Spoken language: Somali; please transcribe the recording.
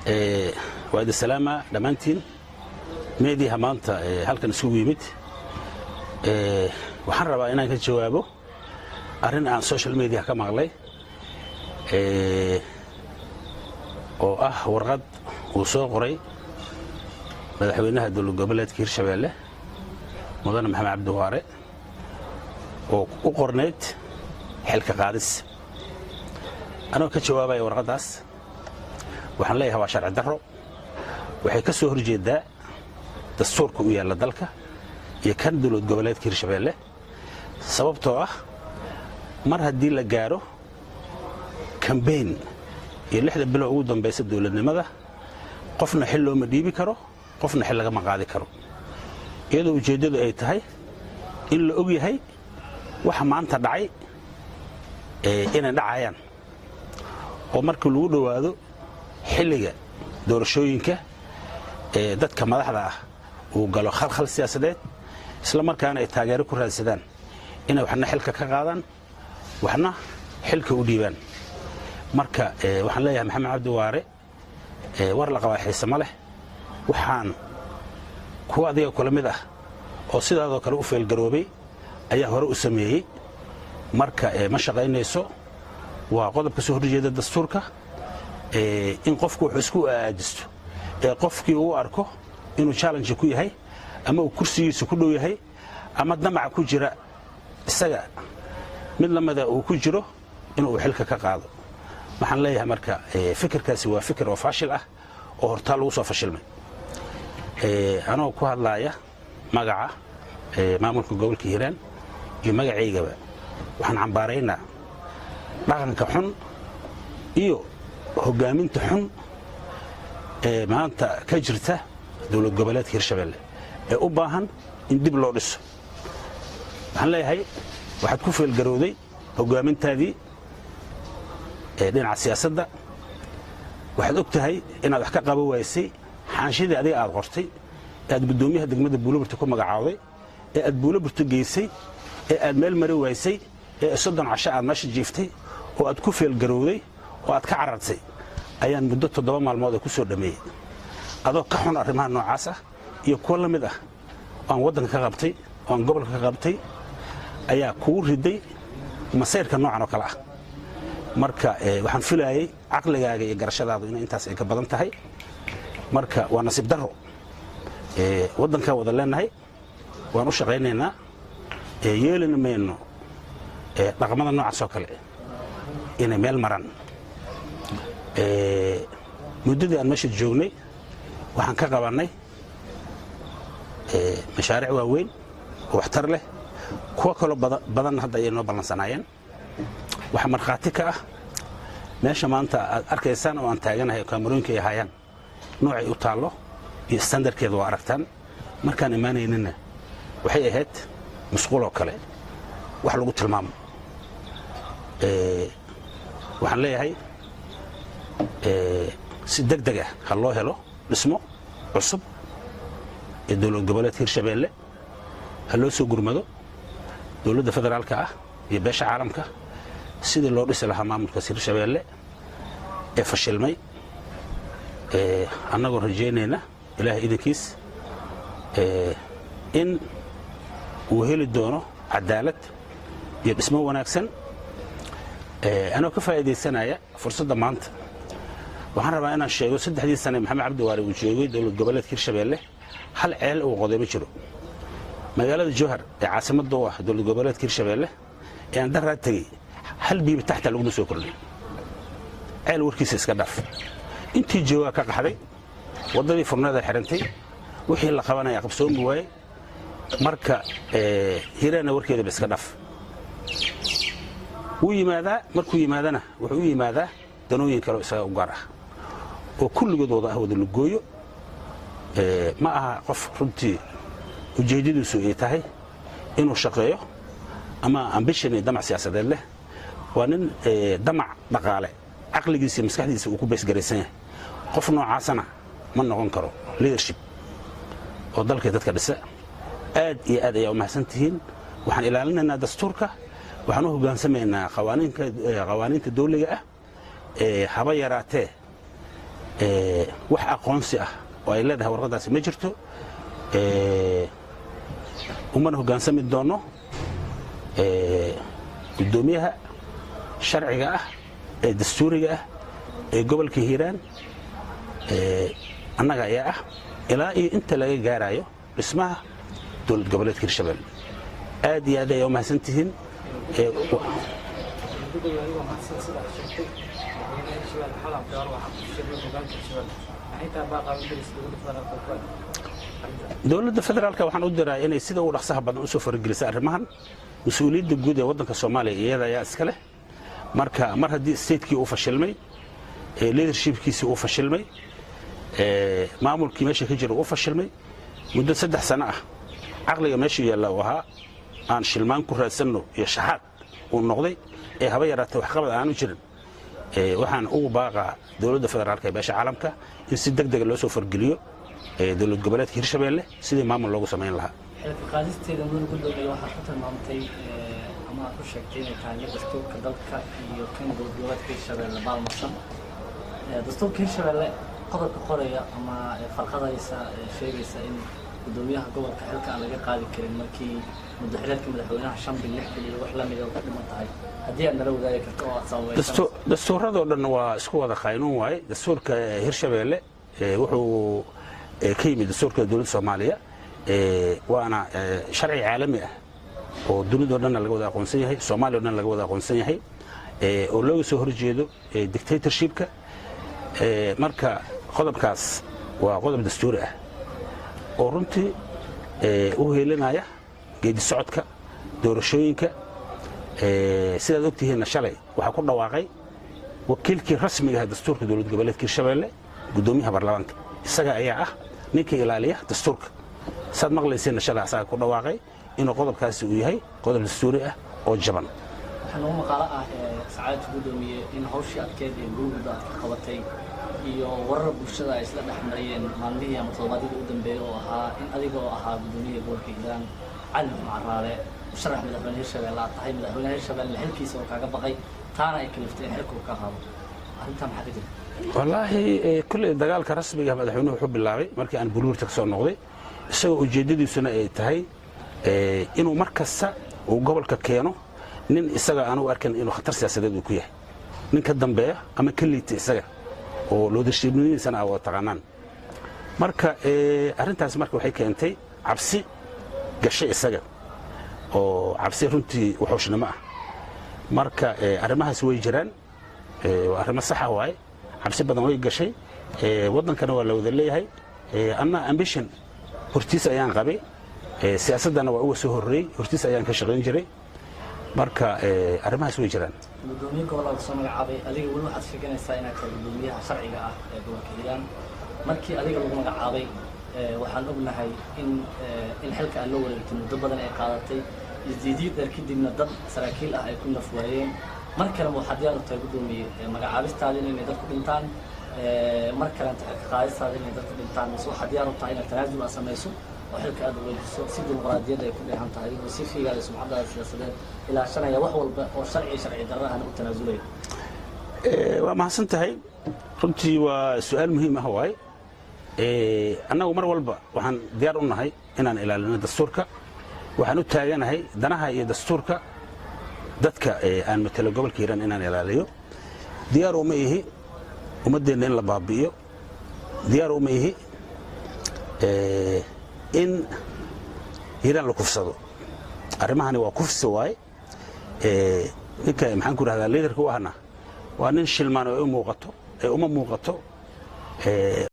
وعيد السلامة دمانتين ميدي همانتا هالكن isugu yimid waxaan rabaa inaan ka jawaabo arrin aan social media ka maqlay oo ah warqad uu soo qoray madaxweynaha dowlad goboleedka Hirshabeelle mudane Maxamed Cabdi Waare oo u qorneyd xilka qaadis anoo ka jawaabay warqadaas waxaan leeyahay waa sharci darro waxay ka soo horjeedaa dastuurka u yaala dalka iyo kan dowlad goboleedka Hirshabeelle sababtoo ah mar haddii la gaaro campaign iyo 6 bilood ugu dambaysa dowladnimada qofna xil looma dhiibi karo qofna xil laga maqaadi karo iyadoo ujeedadu ay tahay in la og yahay waxa maanta dhacay inay dhacayaan oo markii lagu dhawaado xilliga doorashooyinka dadka madaxda ah uu galo khalkhal siyaasadeed isla markaana ay taageero ku raadsadaan inay waxna xilka ka qaadaan waxna xilka u dhiibaan marka waxaan leeyahay Maxamed Cabdi Waare war la qabaa xiisamo leh waxaan kuwa adiga kula mid ah oo sidaadoo kale u feelgaroobay ayaa hore u sameeyay marka ma shaqaynayso waa qodobka soo horjeeda dastuurka in qofku wuxuu isku aajisto qofkii uu arko inuu challenge ku yahay ama uu kursigiisa ku dhow yahay ama damac ku jira isaga mid lamada uu ku jiro inuu xilka ka qaado waxaan leeyahay marka fikirkaasi waa fikir oo fashil ah oo horta lagu soo fashilmay anoo ku hadlaaya magaca maamulka gobolka Hiiraan iyo magaceygaba waxaan cambaaraynaa dhaqanka xun iyo hogaaminta xun maanta ka jirta dowlad goboleedka Hirshabeelle ee u baahan in dib loo dhiso waxaan leeyahay waxaad ku feelgarowday hogaamintaadii dhinaca siyaasadda waxaad og tahay inaad wax ka qaban waysay xaanshidii adiga aad qortay aad gudoomiyaha degmada Buuloburti ku magacaawday aad Buuloburti geysay aad meel mari waysay 30 casho aad meesha jiiftay oo aad ku feelgarowday oo aad ka carartay ayaan muddo 7 maalmood ku soo dhameeyay adoo ka xun arrimaha noocaas ah iyo kuwa la mid ah aan wadanka ka qabtay aan gobolka ka qabtay ayaa ku riday masayrka noocan oo kale ah marka waxaan filayay aqligaaga iyo garashadaadu in intaas ay ka badan tahay marka waa nasiib darro wadanka wada leenahay waan u shaqaynaynaa yeelina meeno dhaqamada noocaas oo kale inay meel maran muddadii aan meesha joognay waxaan ka qabanay mashaariic waaweyn oo waxtar leh kuwa kale badan hadda ay noo balansanaayeen waxa marxaati ka ah meesha maanta aad arkaysaan oo aan taaganahay kaamarooyinka ay hayaan noocay u taalo iyo standardkeeda waa aragtaan markaan imaanaynina waxay ahayd masquul oo kale wax lagu tilmaamo waxaan leeyahay si degdeg ah ha loo helo dhismo cusub ee dowlad goboleedka Hirshabeelle ha loo soo gurmado dowladda federaalka ah iyo beesha caalamka sidii loo dhisi lahaa maamulka Hirshabeelle ee fashilmay annagoo rajaynayna ilaahay idinkiis in uu heli doono cadaalad iyo dhismo wanaagsan anoo ka faa'iideysanaya fursadda maanta waxaan rabaa inaan sheego 3 sano Maxamed Cabdi Waare uu joogay dowlad goboleedka Hirshabeelle hal ceel uu qoday ma jiro magaalada Jowhar ee caasimadda u ah dowlad goboleedka Hirshabeelle ee aan daraa tagay hal biib taxta lagu soo kordhay ceel warkiisa iska dhaaf intii jooga ka qaxday wadadii furnaada xirantay wixii la qabanaya qabsoon waayay marka Hiirana warkeeda iska dhaaf markuu yimaadana wuxuu yimaadaa danooyin kale isaga u gaar ah oo kulligood wada ah wada lugooyo ma aha qof runtii ujeedadiisu ay tahay inuu shaqeeyo ama ambition iyo damac siyaasadeed leh waa nin damac dhaqaale aqligiisa iyo maskaxdiisa uu ku beesgaraysan yahay qof noocaasana ma noqon karo leadership oo dalka dadka dhisa aad iyo aad ayaa u mahadsantihiin waxaan ilaalinaynaa dastuurka waxaan u hogaansamaynaa qawaaniinta dawliga ah haba yaraatee wax aqoonsi ah oo ay leedahay warqadaasi ma jirto umana hoggaansami doono gudoomiyaha sharciga ah ee dastuuriga ah ee gobolka Hiiraan annaga ayaa ah ilaa iyo inta laga gaarayo dhismaha dowlad goboleedka Hirshabelle aad iyo aad ay u mahadsantihiin dowladda federaalka waxaan u diraa inay sida ugu dhaqsaha badan u soo fargelisay arrimahan mas'uuliyadda guud ee waddanka Soomaaliya iyada ayaa iska leh marka mar haddii state-kii uu fashilmay leadership-kiisii uu fashilmay maamulkii meesha ka jira uu fashilmay muddo 3 sano ah caqliga meesha yaalla oo ahaa aan shilmaan ku raadsanno iyo shaxaad uu noqday ee haba yaraatay wax qabad aanu jirin waxaan ugu baaqaa dowladda federaalka ee beesha caalamka in si degdeg loo soo fargeliyo dowlad goboleedka Hirshabelle sidii maamul loogu sameyn lahaa xilka qaadisteeda muddo gudoomiye waxa ku tilmaamtay ama ku sheegtay in tahay dastuurka dalka iyo kan dowlad goboleedka Hirshabelle baalmarsan dastuurka Hirshabelle qodobka qoraya ama farqadaysa sheegaysa in gudoomiyaha gobolka xilka aan laga qaadi karin markii muddo xileedka madaxweynaha 5 bil 6 bil wax la mid ah ka dhiman tahay haddii aan nala wadaagi karto oo aad sameeyso dastuuradoo dhan waa isku wada qaynuun waay dastuurka Hirshabelle wuxuu ka yimid dastuurka dowladda Soomaaliya waana sharci caalami ah oo dunida dhan laga wada aqoonsan yahay Soomaaliya dhan laga wada aqoonsan yahay oo looga soo horjeedo dictatorship-ka marka qodobkaas waa qodob dastuuri ah oo runtii u heelinaya geedi socodka doorashooyinka sidaad ogtihiinna shalay waxaa ku dhawaaqay wakiilkii rasmiga ah dastuurka dowlad goboleedka Hirshabelle gudoomiyaha baarlamaanka isaga ayaa ah ninka ilaaliya dastuurka saad maqlayseen shalay asaga ku dhawaaqay inuu qodobkaasi uu yahay qodob dastuuri ah oo jaban waxaan ugu maqaalo ah saacadda gudoomiye in hawshii adkeed ee gurigooda aad ka qabatay iyo warar bulshada ay isla dhexmarayeen maalmihii ama toddobaadkii ugu dambeeyay oo ahaa in adiga oo ahaa gudoomiyaha gobolka Hiiraan Cali Macraale musharax madaxweyne Hirshabelle aad tahay madaxweynaha Hirshabelle xilkiisa oo kaaga baqay taana ay kaliftay xilku ka qaado arrintan maxaa ka jira wallaahi kulli dagaalka rasmiga ah madaxweynuhu wuxuu bilaabay markii aan buluurta ka soo noqday isagoo ujeedadiisuna ay tahay inuu markasta uu gobolka keeno nin isaga aanu arkin inuu khatar siyaasadeed uu ku yahay nin ka dambeeya ama ka liita isaga oo leadership-nidiisana ah oo taqaanaan marka arrintaas marka waxay keentay cabsi gashay isaga oo cabsi runtii wuxuushnimo ah marka arrimahaas way jiraan waa arrimo sax ah waay cabsi badan way gashay waddankana waa la wada leeyahay anna ambition hortiis ayaan qabay siyaasaddana waa uga soo horreeyey hortiis ayaan ka shaqayn jiray marka arrimahaas way jiraan gudoomiyaha gobolka soo magacaabay adiga wali waxaad sheeganaysaa inaad tahay gudoomiyaha sharciga ah ee gobolka Hiiraan markii adiga lagu magacaabay waxaan ognahay in xilka aan loo wareegtay muddo badan ay qaadatay isdiidiid kadibna dad saraakiil ah ay ku nafwaayeen mar kale waxaad diyaar u tahay gudoomiye magacaabistaada inay dadku dhintaan mar kale inta xilka qaadistaada inay dadku dhintaan waxaad diyaar u tahay inaad tanaasul samayso oo xilka aad weydiiso si dimuqraadiyad ay ku dheehan tahay oo si fiigaada sumcadaada siyaasadeed ilaa shanaya wax walba oo sharci darro ah u tanaasulay waa mahadsan tahay runtii waa su'aal muhiim ah waay annagu mar walba waxaan diyaar u nahay inaan ilaalino dastuurka waxaan u taaganahay danaha iyo dastuurka dadka aan matalo gobolka Hiiraan inaan ilaaliyo diyaar uma ihi ummadeenna in la baabi'iyo diyaar uma ihi in Hiiraan la kufsado arrimahani waa kufsi waay ninka maxaan ku rahdaa leaderka u ahna waa nin shilmaan oo u muuqato uma muuqato